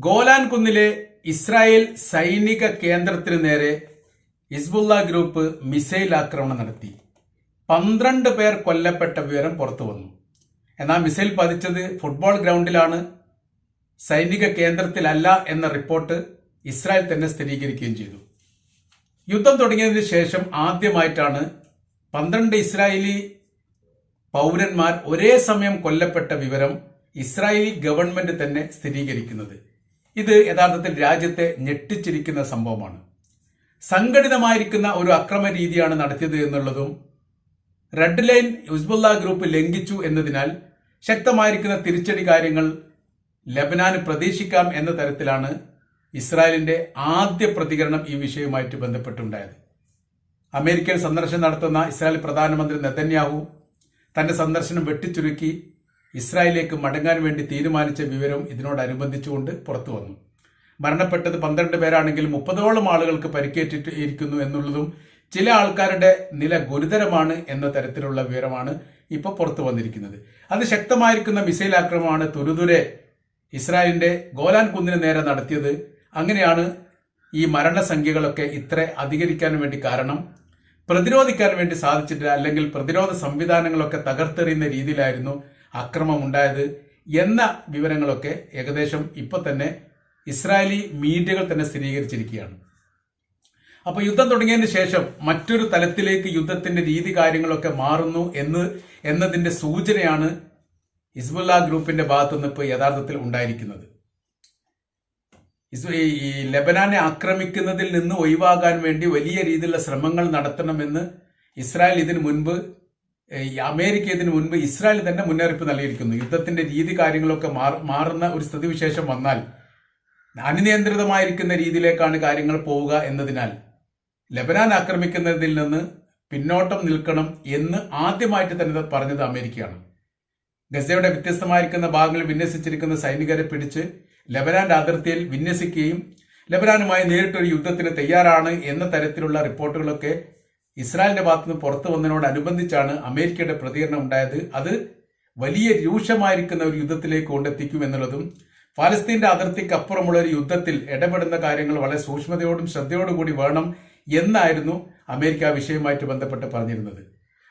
Golan കുന്നിലെ Israel സൈനിക കേന്ദ്രത്തിന് നേരെ ഹിസ്ബുള്ള ഗ്രൂപ്പ് മിസൈൽ ആക്രമണം നടത്തി. 12 പേർ കൊല്ലപ്പെട്ട വിവരം പുറത്തു വന്നു. എന്നാൽ മിസൈൽ പതിച്ചത് ഫുട്ബോൾ ഗ്രൗണ്ടിലാണ്, സൈനിക കേന്ദ്രത്തിലല്ല എന്ന റിപ്പോർട്ട് ഇസ്രായേൽ തന്നെ സ്ഥിരീകരിക്കുകയും ചെയ്തു. യുദ്ധം തുടങ്ങിയതിനു ശേഷം ആദ്യമായിട്ടാണ് 12 ഇസ്രായേലി പൗരന്മാർ ഒരേ സമയം കൊല്ലപ്പെട്ട വിവരം ഇസ്രായേലി ഗവൺമെന്റ് തന്നെ സ്ഥിരീകരിക്കുന്നത്. ഇത് യഥാർത്ഥത്തിൽ രാജ്യത്തെ ഞെട്ടിച്ചിരിക്കുന്ന സംഭവമാണ്. സംഘടിതമായിരിക്കുന്ന ഒരു അക്രമ രീതിയാണ് നടത്തിയത് എന്നുള്ളതും റെഡ് ലൈൻ ഹിസ്ബുള്ള ഗ്രൂപ്പ് ലംഘിച്ചു എന്നതിനാൽ ശക്തമായിരിക്കുന്ന തിരിച്ചടി കാര്യങ്ങൾ ലെബനാന് പ്രതീക്ഷിക്കാം എന്ന തരത്തിലാണ് ഇസ്രായേലിന്റെ ആദ്യ പ്രതികരണം ഈ വിഷയവുമായിട്ട് ബന്ധപ്പെട്ടുണ്ടായത്. അമേരിക്കയിൽ സന്ദർശനം നടത്തുന്ന ഇസ്രായേൽ പ്രധാനമന്ത്രി നെതന്യാഹു തന്റെ സന്ദർശനം വെട്ടിച്ചുരുക്കി ഇസ്രായേലിലേക്ക് മടങ്ങാൻ വേണ്ടി തീരുമാനിച്ച വിവരം ഇതിനോടനുബന്ധിച്ചുകൊണ്ട് പുറത്തു വന്നു. മരണപ്പെട്ടത് 12 പേരാണെങ്കിൽ 30ഓളം ആളുകൾക്ക് പരിക്കേറ്റിരിക്കുന്നു എന്നുള്ളതും ചില ആൾക്കാരുടെ നില ഗുരുതരമാണ് എന്ന തരത്തിലുള്ള വിവരമാണ് ഇപ്പോൾ പുറത്തു വന്നിരിക്കുന്നത്. അത് ശക്തമായിരിക്കുന്ന മിസൈൽ ആക്രമണമാണ് തുരുതുരെ ഇസ്രായേലിന്റെ ഗോലാൻ കുന്നിന് നേരെ നടത്തിയത്. അങ്ങനെയാണ് ഈ മരണസംഖ്യകളൊക്കെ ഇത്ര അധികരിക്കാൻ വേണ്ടി കാരണം. പ്രതിരോധിക്കാൻ വേണ്ടി സാധിച്ചിട്ടില്ല, അല്ലെങ്കിൽ പ്രതിരോധ സംവിധാനങ്ങളൊക്കെ തകർത്തെറിയുന്ന രീതിയിലായിരുന്നു അക്രമം ഉണ്ടായത് എന്ന വിവരങ്ങളൊക്കെ ഏകദേശം ഇപ്പൊ തന്നെ ഇസ്രായേലി മീഡിയകൾ തന്നെ സ്ഥിരീകരിച്ചിരിക്കുകയാണ്. അപ്പൊ യുദ്ധം തുടങ്ങിയതിന് ശേഷം മറ്റൊരു തലത്തിലേക്ക് യുദ്ധത്തിന്റെ രീതി കാര്യങ്ങളൊക്കെ മാറുന്നു എന്നതിന്റെ സൂചനയാണ് ഹിസ്ബുള്ള ഗ്രൂപ്പിന്റെ ഭാഗത്തുനിന്ന് ഇപ്പോൾ യഥാർത്ഥത്തിൽ ഉണ്ടായിരിക്കുന്നത്. ഈ ലെബനാനെ ആക്രമിക്കുന്നതിൽ നിന്ന് ഒഴിവാകാൻ വേണ്ടി വലിയ രീതിയിലുള്ള ശ്രമങ്ങൾ നടത്തണമെന്ന് ഇസ്രായേൽ ഇതിനു മുൻപ്, അമേരിക്ക ഇതിനു മുൻപ് ഇസ്രായേൽ തന്നെ മുന്നറിയിപ്പ് നൽകിയിരിക്കുന്നു. യുദ്ധത്തിന്റെ രീതി കാര്യങ്ങളൊക്കെ മാറുന്ന ഒരു സ്ഥിതിവിശേഷം വന്നാൽ അനിയന്ത്രിതമായിരിക്കുന്ന രീതിയിലേക്കാണ് കാര്യങ്ങൾ പോവുക എന്നതിനാൽ ലെബനാൻ ആക്രമിക്കുന്നതിൽ നിന്ന് പിന്നോട്ടം നിൽക്കണം എന്ന് ആദ്യമായിട്ട് തന്നെ പറഞ്ഞത് അമേരിക്കയാണ്. ഗസയുടെ വ്യത്യസ്തമായിരിക്കുന്ന ഭാഗങ്ങളിൽ വിന്യസിച്ചിരിക്കുന്ന സൈനികരെ പിടിച്ച് ലെബനാന്റെ അതിർത്തിയിൽ വിന്യസിക്കുകയും ലെബനാനുമായി നേരിട്ടൊരു യുദ്ധത്തിന് തയ്യാറാണ് എന്ന തരത്തിലുള്ള റിപ്പോർട്ടുകളൊക്കെ ഇസ്രായേലിന്റെ ഭാഗത്തുനിന്ന് പുറത്തു വന്നതിനോടനുബന്ധിച്ചാണ് അമേരിക്കയുടെ പ്രതികരണം ഉണ്ടായത്. അത് വലിയ രൂക്ഷമായിരിക്കുന്ന ഒരു യുദ്ധത്തിലേക്ക് കൊണ്ടെത്തിക്കും എന്നുള്ളതും ഫലസ്തീന്റെ അതിർത്തിക്കപ്പുറമുള്ള ഒരു യുദ്ധത്തിൽ ഇടപെടുന്ന കാര്യങ്ങൾ വളരെ സൂക്ഷ്മതയോടും ശ്രദ്ധയോടും കൂടി വേണം എന്നായിരുന്നു അമേരിക്ക ആ വിഷയവുമായിട്ട് ബന്ധപ്പെട്ട് പറഞ്ഞിരുന്നത്.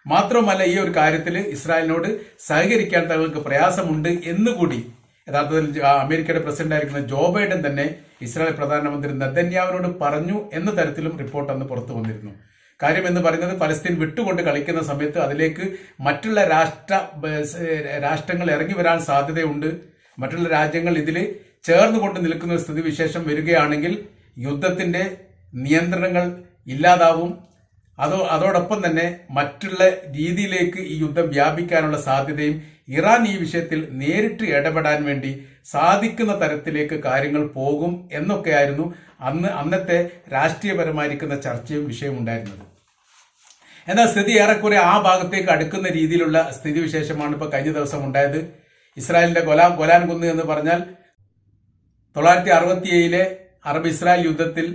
മാത്രമല്ല, ഈ ഒരു കാര്യത്തിൽ ഇസ്രായേലിനോട് സഹകരിക്കാൻ തങ്ങൾക്ക് പ്രയാസമുണ്ട് എന്നുകൂടി യഥാർത്ഥത്തിൽ അമേരിക്കയുടെ പ്രസിഡന്റായിരിക്കുന്ന ജോ ബൈഡൻ തന്നെ ഇസ്രായേൽ പ്രധാനമന്ത്രി നെതന്യാഹുവിനോട് പറഞ്ഞു എന്ന തരത്തിലും റിപ്പോർട്ട് അന്ന് പുറത്തു വന്നിരുന്നു. കാര്യം എന്ന് പറയുന്നത്, ഫലസ്തീൻ വിട്ടുകൊണ്ട് കളിക്കുന്ന സമയത്ത് അതിലേക്ക് മറ്റുള്ള രാഷ്ട്രങ്ങൾ ഇറങ്ങി വരാൻ സാധ്യതയുണ്ട്. മറ്റുള്ള രാജ്യങ്ങൾ ഇതിൽ ചേർന്നുകൊണ്ട് നിൽക്കുന്ന ഒരു സ്ഥിതിവിശേഷം വരികയാണെങ്കിൽ യുദ്ധത്തിന്റെ നിയന്ത്രണങ്ങൾ ഇല്ലാതാവും. അതോടൊപ്പം തന്നെ മറ്റുള്ള രീതിയിലേക്ക് ഈ യുദ്ധം വ്യാപിക്കാനുള്ള സാധ്യതയും, ഇറാൻ ഈ വിഷയത്തിൽ നേരിട്ട് ഇടപെടാൻ വേണ്ടി സാധിക്കുന്ന തരത്തിലേക്ക് കാര്യങ്ങൾ പോകും എന്നൊക്കെയായിരുന്നു അന്നത്തെ രാഷ്ട്രീയപരമായിരിക്കുന്ന ചർച്ചയും വിഷയവും ഉണ്ടായിരുന്നത്. എന്നാൽ സ്ഥിതി ഏറെക്കുറെ ആ ഭാഗത്തേക്ക് അടുക്കുന്ന രീതിയിലുള്ള സ്ഥിതിവിശേഷമാണ് ഇപ്പോൾ കഴിഞ്ഞ ദിവസം ഉണ്ടായത്. ഇസ്രായേലിന്റെ ഗോലാൻ കുന്ന് എന്ന് പറഞ്ഞാൽ 1967 അറബ് ഇസ്രായേൽ യുദ്ധത്തിൽ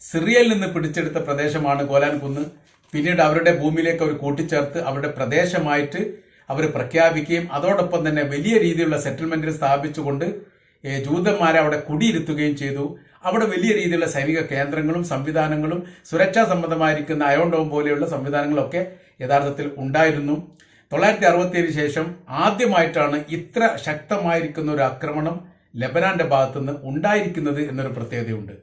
സിറിയയിൽ നിന്ന് പിടിച്ചെടുത്ത പ്രദേശമാണ് ഗോലാൻ കുന്ന്. പിന്നീട് അവരുടെ ഭൂമിയിലേക്ക് അവർ കൂട്ടിച്ചേർത്ത് അവരുടെ പ്രദേശമായിട്ട് അവർ പ്രഖ്യാപിക്കുകയും അതോടൊപ്പം തന്നെ വലിയ രീതിയിലുള്ള സെറ്റിൽമെന്റിൽ സ്ഥാപിച്ചുകൊണ്ട് ജൂതന്മാരെ അവിടെ കുടിയിരുത്തുകയും ചെയ്തു. അവിടെ വലിയ രീതിയിലുള്ള സൈനിക കേന്ദ്രങ്ങളും സംവിധാനങ്ങളും സുരക്ഷാ സംബന്ധമായിരിക്കുന്ന അയോൺ ഡോം പോലെയുള്ള സംവിധാനങ്ങളൊക്കെ യഥാർത്ഥത്തിൽ ഉണ്ടായിരുന്നു. 1967 ശേഷം ആദ്യമായിട്ടാണ് ഇത്ര ശക്തമായിരിക്കുന്ന ഒരു ആക്രമണം ലെബനാന്റെ ഭാഗത്തുനിന്ന് ഉണ്ടായിരിക്കുന്നത് എന്നൊരു പ്രത്യേകതയുണ്ട്.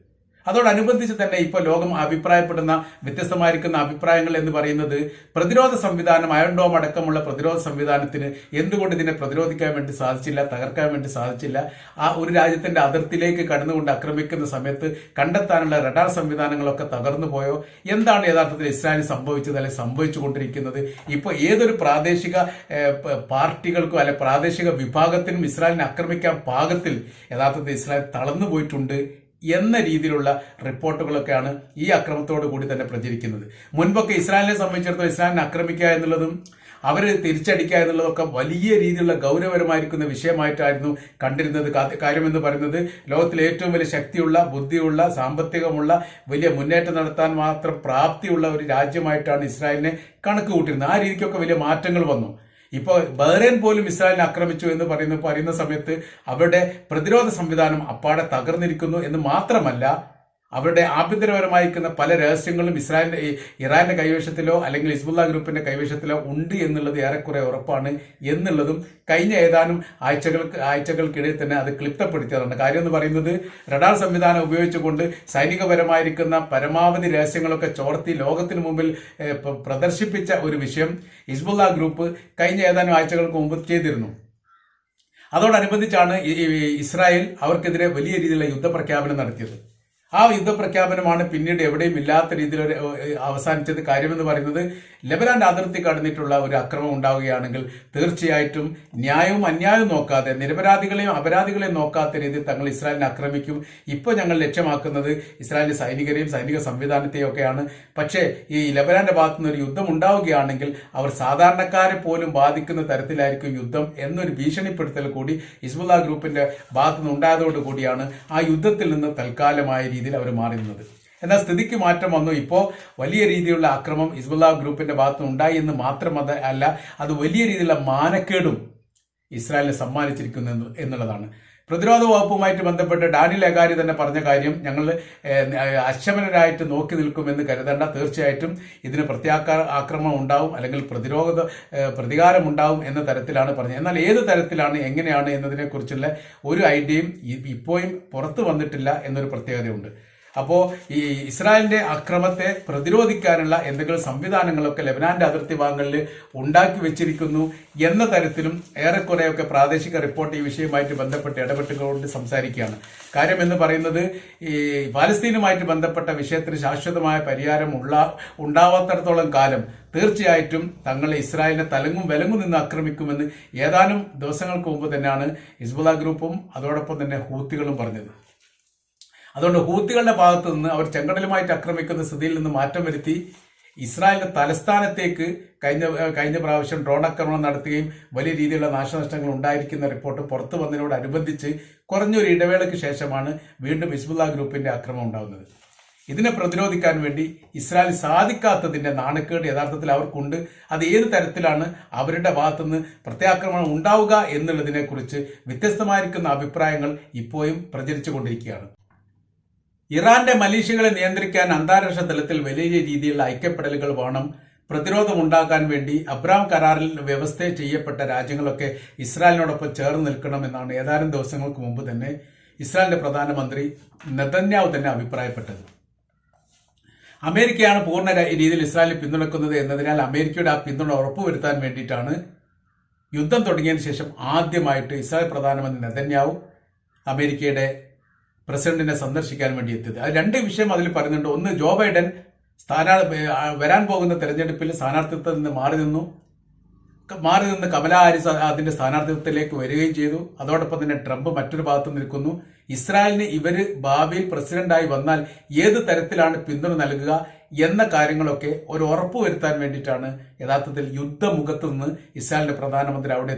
അതോടനുബന്ധിച്ച് തന്നെ ഇപ്പോൾ ലോകം അഭിപ്രായപ്പെടുന്ന വ്യത്യസ്തമായിരിക്കുന്ന അഭിപ്രായങ്ങൾ എന്ന് പറയുന്നത്, പ്രതിരോധ സംവിധാനം, അയൺ ഡോം അടക്കമുള്ള പ്രതിരോധ സംവിധാനത്തിന് എന്തുകൊണ്ട് ഇതിനെ പ്രതിരോധിക്കാൻ വേണ്ടി സാധിച്ചില്ല, തകർക്കാൻ വേണ്ടി സാധിച്ചില്ല? ആ ഒരു രാജ്യത്തിന്റെ അതിർത്തിയിലേക്ക് കടന്നുകൊണ്ട് ആക്രമിക്കുന്ന സമയത്ത് കണ്ടെത്താനുള്ള റഡാർ സംവിധാനങ്ങളൊക്കെ തകർന്നു പോയോ? എന്താണ് യഥാർത്ഥത്തിൽ ഇസ്രായേലിൽ സംഭവിച്ചത്, അല്ലെങ്കിൽ സംഭവിച്ചുകൊണ്ടിരിക്കുന്നത്? ഇപ്പോൾ ഏതൊരു പ്രാദേശിക പാർട്ടികൾക്കും അല്ലെ പ്രാദേശിക വിഭാഗത്തിനും ഇസ്രായേലിനെ ആക്രമിക്കാൻ പാകത്തിൽ യഥാർത്ഥത്തിൽ ഇസ്രായേൽ തളർന്നു പോയിട്ടുണ്ട് എന്ന രീതിയിലുള്ള റിപ്പോർട്ടുകളൊക്കെയാണ് ഈ അക്രമത്തോടു കൂടി തന്നെ പ്രചരിക്കുന്നത്. മുൻപൊക്കെ ഇസ്രായേലിനെ സംബന്ധിച്ചിടത്തോളം ഇസ്രായേലിനെ ആക്രമിക്കുക എന്നുള്ളതും അവർ തിരിച്ചടിക്കുക എന്നുള്ളതൊക്കെ വലിയ രീതിയിലുള്ള ഗൗരവപരമായിരിക്കുന്ന വിഷയമായിട്ടായിരുന്നു കണ്ടിരുന്നത്. കാര്യമെന്ന് പറയുന്നത്, ലോകത്തിലെ ഏറ്റവും വലിയ ശക്തിയുള്ള, ബുദ്ധിയുള്ള, സാമ്പത്തികമുള്ള, വലിയ മുന്നേറ്റം നടത്താൻ മാത്രം പ്രാപ്തിയുള്ള ഒരു രാജ്യമായിട്ടാണ് ഇസ്രായേലിനെ കണക്ക് കൂട്ടിയിരുന്നത്. ആ രീതിക്കൊക്കെ വലിയ മാറ്റങ്ങൾ വന്നു. ഇപ്പോൾ ബഹ്റൈൻ പോലും ഇസ്രായേലിനെ ആക്രമിച്ചു എന്ന് പറയുന്ന സമയത്ത് അവരുടെ പ്രതിരോധ സംവിധാനം അപ്പാടെ തകർന്നിരിക്കുന്നു എന്ന് മാത്രമല്ല, അവരുടെ ആഭ്യന്തരപരമായിരിക്കുന്ന പല രഹസ്യങ്ങളും ഇറാന്റെ കൈവശത്തിലോ അല്ലെങ്കിൽ ഹിസ്ബുള്ള ഗ്രൂപ്പിന്റെ കൈവശത്തിലോ ഉണ്ട് എന്നുള്ളത് ഏറെക്കുറെ ഉറപ്പാണ് എന്നുള്ളതും കഴിഞ്ഞ ഏതാനും ആഴ്ചകൾക്കിടയിൽ തന്നെ അത് ക്ലിപ്തപ്പെടുത്തിയതാണ്. കാര്യം എന്ന് പറയുന്നത്, റഡാർ സംവിധാനം ഉപയോഗിച്ചുകൊണ്ട് സൈനികപരമായിരിക്കുന്ന പരമാവധി രഹസ്യങ്ങളൊക്കെ ചോർത്തി ലോകത്തിന് മുമ്പിൽ പ്രദർശിപ്പിച്ച ഒരു വിഷയം ഹിസ്ബുള്ള ഗ്രൂപ്പ് കഴിഞ്ഞ ഏതാനും ആഴ്ചകൾക്ക് മുമ്പ് ചെയ്തിരുന്നു. അതോടനുബന്ധിച്ചാണ് ഇസ്രായേൽ അവർക്കെതിരെ വലിയ രീതിയിലുള്ള യുദ്ധപ്രഖ്യാപനം നടത്തിയത്. ആ യുദ്ധപ്രഖ്യാപനമാണ് പിന്നീട് എവിടെയും ഇല്ലാത്ത രീതിയിൽ അവസാനിച്ചത്. കാര്യമെന്ന് പറയുന്നത്, ലെബനാന്റെ അതിർത്തി കടന്നിട്ടുള്ള ഒരു അക്രമം ഉണ്ടാവുകയാണെങ്കിൽ തീർച്ചയായിട്ടും ന്യായവും അന്യായവും നോക്കാതെ, നിരപരാധികളെയും അപരാധികളെയും നോക്കാത്ത രീതിയിൽ തങ്ങൾ ഇസ്രായേലിനെ ആക്രമിക്കും. ഇപ്പോൾ ഞങ്ങൾ ലക്ഷ്യമാക്കുന്നത് ഇസ്രായേലിന്റെ സൈനികരെയും സൈനിക സംവിധാനത്തെയും ഒക്കെയാണ്. പക്ഷേ ഈ ലെബനാന്റെ ഭാഗത്തുനിന്ന് ഒരു യുദ്ധം ഉണ്ടാവുകയാണെങ്കിൽ അവർ സാധാരണക്കാരെ പോലും ബാധിക്കുന്ന തരത്തിലായിരിക്കും യുദ്ധം എന്നൊരു ഭീഷണിപ്പെടുത്തൽ കൂടി ഹിസ്ബുള്ള ഗ്രൂപ്പിന്റെ ഭാഗത്തുനിന്ന് ഉണ്ടായതോടുകൂടിയാണ് ആ യുദ്ധത്തിൽ നിന്ന് തൽക്കാലമായ രീതിയിൽ അവർ മാറി നിന്നത്. എന്നാൽ സ്ഥിതിക്ക് മാറ്റം വന്നു. ഇപ്പോൾ വലിയ രീതിയിലുള്ള ആക്രമണം ഹിസ്ബുള്ള ഗ്രൂപ്പിന്റെ ഭാഗത്തുനിന്ന് ഉണ്ടായി എന്ന് മാത്രമല്ല, അത് വലിയ രീതിയിലുള്ള മാനക്കേടും ഇസ്രായേലിനെ സമ്മാനിച്ചിരിക്കുന്നു എന്നുള്ളതാണ്. പ്രതിരോധ വകുപ്പുമായിട്ട് ബന്ധപ്പെട്ട് ഡാനിൽ അഗാരി തന്നെ പറഞ്ഞ കാര്യം, ഞങ്ങൾ അശമനരായിട്ട് നോക്കി നിൽക്കുമെന്ന് കരുതേണ്ട, തീർച്ചയായിട്ടും ഇതിന് ആക്രമണം ഉണ്ടാവും അല്ലെങ്കിൽ പ്രതികാരം ഉണ്ടാവും എന്ന തരത്തിലാണ് പറഞ്ഞത്. എന്നാൽ ഏത് തരത്തിലാണ്, എങ്ങനെയാണ് എന്നതിനെക്കുറിച്ചുള്ള ഒരു ഐഡിയയും ഇപ്പോഴും പുറത്തു വന്നിട്ടില്ല എന്നൊരു പ്രത്യേകതയുണ്ട്. അപ്പോൾ ഈ ഇസ്രായേലിന്റെ അക്രമത്തെ പ്രതിരോധിക്കാനുള്ള എന്തെങ്കിലും സംവിധാനങ്ങളൊക്കെ ലെബനാന്റെ അതിർത്തി ഭാഗങ്ങളിൽ ഉണ്ടാക്കി വെച്ചിരിക്കുന്നു എന്ന തരത്തിലും ഏറെക്കുറെയൊക്കെ പ്രാദേശിക റിപ്പോർട്ട് ഈ വിഷയവുമായിട്ട് ബന്ധപ്പെട്ട് ഇടപെട്ടുകൊണ്ട് സംസാരിക്കുകയാണ്. കാര്യം എന്ന് പറയുന്നത്, ഈ പാലസ്തീനുമായിട്ട് ബന്ധപ്പെട്ട വിഷയത്തിന് ശാശ്വതമായ പരിഹാരം ഉണ്ടാവാത്തിടത്തോളം കാലം തീർച്ചയായിട്ടും തങ്ങളെ ഇസ്രായേലിനെ തലങ്ങും വിലങ്ങും നിന്ന് ആക്രമിക്കുമെന്ന് ഏതാനും ദിവസങ്ങൾക്ക് മുമ്പ് തന്നെയാണ് ഹിസ്ബുള്ള ഗ്രൂപ്പും അതോടൊപ്പം തന്നെ ഹൂത്തികളും പറഞ്ഞത്. അതുകൊണ്ട് ഹൂത്തികളുടെ ഭാഗത്തു നിന്ന് അവർ ചെങ്കടലുമായിട്ട് ആക്രമിക്കുന്ന സ്ഥിതിയിൽ നിന്ന് മാറ്റം വരുത്തി ഇസ്രായേലിന്റെ തലസ്ഥാനത്തേക്ക് കഴിഞ്ഞ പ്രാവശ്യം ഡ്രോൺ ആക്രമണം നടത്തുകയും വലിയ രീതിയിലുള്ള നാശനഷ്ടങ്ങൾ ഉണ്ടായിരിക്കുന്ന റിപ്പോർട്ട് പുറത്തു വന്നതിനോടനുബന്ധിച്ച് കുറഞ്ഞൊരു ഇടവേളയ്ക്ക് ശേഷമാണ് വീണ്ടും ഹിസ്ബുള്ള ഗ്രൂപ്പിന്റെ ആക്രമണം ഉണ്ടാകുന്നത്. ഇതിനെ പ്രതിരോധിക്കാൻ വേണ്ടി ഇസ്രായേൽ സാധിക്കാത്തതിന്റെ നാണക്കേട് യഥാർത്ഥത്തിൽ അവർക്കുണ്ട്. അത് ഏത് തരത്തിലാണ് അവരുടെ ഭാഗത്തുനിന്ന് പ്രത്യാക്രമണം ഉണ്ടാവുക എന്നുള്ളതിനെ കുറിച്ച് വ്യത്യസ്തമായിരിക്കുന്ന അഭിപ്രായങ്ങൾ ഇപ്പോഴും പ്രചരിച്ചുകൊണ്ടിരിക്കുകയാണ്. ഇറാന്റെ മലീഷ്യകളെ നിയന്ത്രിക്കാൻ അന്താരാഷ്ട്ര തലത്തിൽ വലിയ രീതിയിലുള്ള ഐക്യപ്പെടലുകൾ വേണം. പ്രതിരോധമുണ്ടാക്കാൻ വേണ്ടി അബ്രാം കരാറിൽ വ്യവസ്ഥ ചെയ്യപ്പെട്ട രാജ്യങ്ങളൊക്കെ ഇസ്രായേലിനോടൊപ്പം ചേർന്ന് നിൽക്കണമെന്നാണ് ഏതാനും ദിവസങ്ങൾക്ക് മുമ്പ് തന്നെ ഇസ്രായേലിന്റെ പ്രധാനമന്ത്രി നെതന്യാഹു തന്നെ അഭിപ്രായപ്പെട്ടത്. അമേരിക്കയാണ് പൂർണ്ണ രീതിയിൽ ഇസ്രായേലിനെ പിന്തുണക്കുന്നത് എന്നതിനാൽ അമേരിക്കയുടെ ആ പിന്തുണ ഉറപ്പുവരുത്താൻ വേണ്ടിയിട്ടാണ് യുദ്ധം തുടങ്ങിയതിനു ശേഷം ആദ്യമായിട്ട് ഇസ്രായേൽ പ്രധാനമന്ത്രി നെതന്യാഹു അമേരിക്കയുടെ പ്രസിഡന്റിനെ സന്ദർശിക്കാൻ വേണ്ടി എത്തിയത്. അത് രണ്ട് വിഷയം അതിൽ പറയുന്നുണ്ട്. ഒന്ന്, ജോ ബൈഡൻ വരാൻ പോകുന്ന തെരഞ്ഞെടുപ്പിൽ സ്ഥാനാർത്ഥിത്വത്തിൽ നിന്ന് മാറി നിന്ന് കമലാ ഹാരിസ് അതിന്റെ സ്ഥാനാർത്ഥിത്വത്തിലേക്ക് വരികയും ചെയ്തു. അതോടൊപ്പം തന്നെ ട്രംപ് മറ്റൊരു ഭാഗത്ത് നിൽക്കുന്നു. ഇസ്രായേലിന് ഇവര് ഭാവിയിൽ പ്രസിഡന്റായി വന്നാൽ ഏത് തരത്തിലാണ് പിന്തുണ നൽകുക എന്ന കാര്യങ്ങളൊക്കെ ഒരു ഉറപ്പ് വരുത്താൻ വേണ്ടിയിട്ടാണ് യഥാർത്ഥത്തിൽ യുദ്ധമുഖത്ത് നിന്ന് ഇസ്രായേലിന്റെ പ്രധാനമന്ത്രി അവിടെ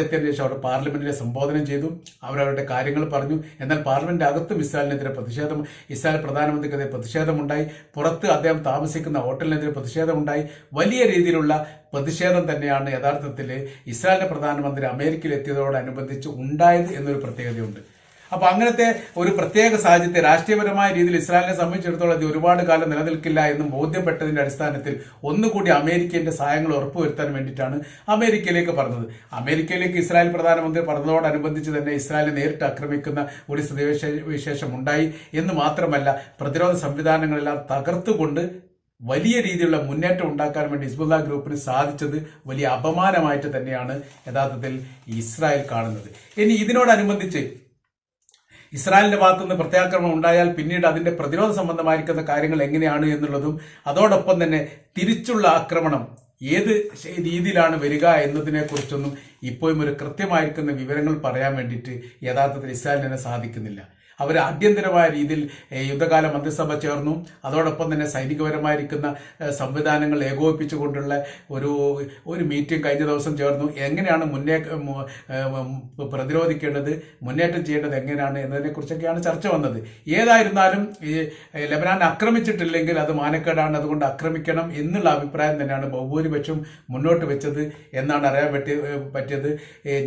എത്തിയതിനു ശേഷം അവർ പാർലമെന്റിനെ സംബോധന ചെയ്തു. അവരവരുടെ കാര്യങ്ങൾ പറഞ്ഞു. എന്നാൽ പാർലമെന്റിന്റെ അകത്തും ഇസ്രായേലിനെതിരെ ഇസ്രായേൽ പ്രധാനമന്ത്രിക്കെതിരെ പ്രതിഷേധമുണ്ടായി. പുറത്ത് അദ്ദേഹം താമസിക്കുന്ന ഹോട്ടലിനെതിരെ പ്രതിഷേധമുണ്ടായി. വലിയ രീതിയിലുള്ള പ്രതിഷേധം തന്നെയാണ് യഥാർത്ഥത്തിൽ ഇസ്രായേലിന്റെ പ്രധാനമന്ത്രി അമേരിക്കയിൽ എത്തിയതോടനുബന്ധിച്ച് ഉണ്ടായത് എന്നൊരു പ്രത്യേകതയുണ്ട്. അപ്പൊ അങ്ങനത്തെ ഒരു പ്രത്യേക സാഹചര്യത്തെ രാഷ്ട്രീയപരമായ രീതിയിൽ ഇസ്രായേലിനെ സംബന്ധിച്ചിടത്തോളം ഇത് ഒരുപാട് കാലം നിലനിൽക്കില്ല എന്നും ബോധ്യപ്പെട്ടതിന്റെ അടിസ്ഥാനത്തിൽ ഒന്നുകൂടി അമേരിക്കന്റെ സഹായങ്ങൾ ഉറപ്പുവരുത്താൻ വേണ്ടിയിട്ടാണ് അമേരിക്കയിലേക്ക് പറഞ്ഞത്. അമേരിക്കയിലേക്ക് ഇസ്രായേൽ പ്രധാനമന്ത്രി പറഞ്ഞതോടനുബന്ധിച്ച് തന്നെ ഇസ്രായേലിനെ നേരിട്ട് ആക്രമിക്കുന്ന ഒരു സ്ഥിതിവിശേഷം ഉണ്ടായി എന്ന് മാത്രമല്ല, പ്രതിരോധ സംവിധാനങ്ങളെല്ലാം തകർത്തുകൊണ്ട് വലിയ രീതിയിലുള്ള മുന്നേറ്റം ഉണ്ടാക്കാൻ വേണ്ടി ഹിസ്ബുള്ള ഗ്രൂപ്പിന് സാധിച്ചത് വലിയ അപമാനമായിട്ട് തന്നെയാണ് യഥാർത്ഥത്തിൽ ഇസ്രായേൽ കാണുന്നത്. ഇനി ഇതിനോടനുബന്ധിച്ച് ഇസ്രായേലിന്റെ ഭാഗത്തുനിന്ന് പ്രത്യാക്രമണം ഉണ്ടായാൽ പിന്നീട് അതിന്റെ പ്രതിരോധ സംബന്ധമായിരിക്കുന്ന കാര്യങ്ങൾ എങ്ങനെയാണ് എന്നുള്ളതും അതോടൊപ്പം തന്നെ തിരിച്ചുള്ള ആക്രമണം ഏത് രീതിയിലാണ് വരിക എന്നതിനെ കുറിച്ചൊന്നും ഇപ്പോഴും ഒരു കൃത്യമായിരിക്കുന്ന വിവരങ്ങൾ പറയാൻ വേണ്ടിയിട്ട് യഥാർത്ഥത്തിൽ ഇസ്രായേലിന് സാധിക്കുന്നില്ല. അവർ അടിയന്തരമായ രീതിയിൽ യുദ്ധകാല മന്ത്രിസഭ ചേർന്നു. അതോടൊപ്പം തന്നെ സൈനികപരമായിരിക്കുന്ന സംവിധാനങ്ങൾ ഏകോപിപ്പിച്ചുകൊണ്ടുള്ള ഒരു മീറ്റിംഗ് കഴിഞ്ഞ ദിവസം ചേർന്നു. എങ്ങനെയാണ് പ്രതിരോധിക്കേണ്ടത്, മുന്നേറ്റം ചെയ്യേണ്ടത് എങ്ങനെയാണ് എന്നതിനെക്കുറിച്ചൊക്കെയാണ് ചർച്ച വന്നത്. ഏതായിരുന്നാലും ഈ ലെബനാൻ ആക്രമിച്ചിട്ടില്ലെങ്കിൽ അത് മാനക്കേടാണ്, അതുകൊണ്ട് ആക്രമിക്കണം എന്നുള്ള അഭിപ്രായം തന്നെയാണ് ബഹുഭൂരിപക്ഷം മുന്നോട്ട് വെച്ചത് എന്നാണ് അറിയാൻ പറ്റിയത്.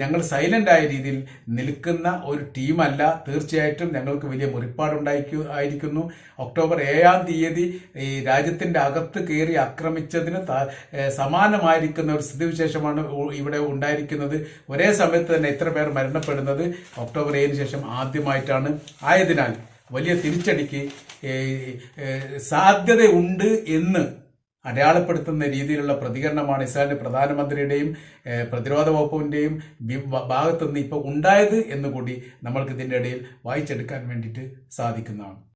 ഞങ്ങൾ സൈലന്റ് ആയ രീതിയിൽ നിൽക്കുന്ന ഒരു ടീമല്ല. തീർച്ചയായിട്ടും ഞങ്ങൾക്ക് വലിയ മുറിപ്പാടുണ്ടായിരിക്കുന്നു. ഒക്ടോബർ 7-ാം തീയതി ഈ രാജ്യത്തിന്റെ അകത്ത് കയറി ആക്രമിച്ചതിന് സമാനമായിരിക്കുന്ന ഒരു സ്ഥിതിവിശേഷമാണ് ഇവിടെ ഉണ്ടായിരിക്കുന്നത്. ഒരേ സമയത്ത് തന്നെ ഇത്ര പേർ മരണപ്പെടുന്നത് ഒക്ടോബർ 7-ന് ശേഷം ആദ്യമായിട്ടാണ്. ആയതിനാൽ വലിയ തിരിച്ചടിക്ക് സാധ്യതയുണ്ട് എന്ന് അടയാളപ്പെടുത്തുന്ന രീതിയിലുള്ള പ്രതികരണമാണ് ഇസ്രായേലിന്റെ പ്രധാനമന്ത്രിയുടെയും പ്രതിരോധ വകുപ്പിന്റെയും ഭാഗത്തുനിന്ന് ഇപ്പോൾ ഉണ്ടായത് എന്നുകൂടി നമ്മൾക്ക് ഇതിൻ്റെ ഇടയിൽ വായിച്ചെടുക്കാൻ വേണ്ടിയിട്ട് സാധിക്കുന്നതാണ്.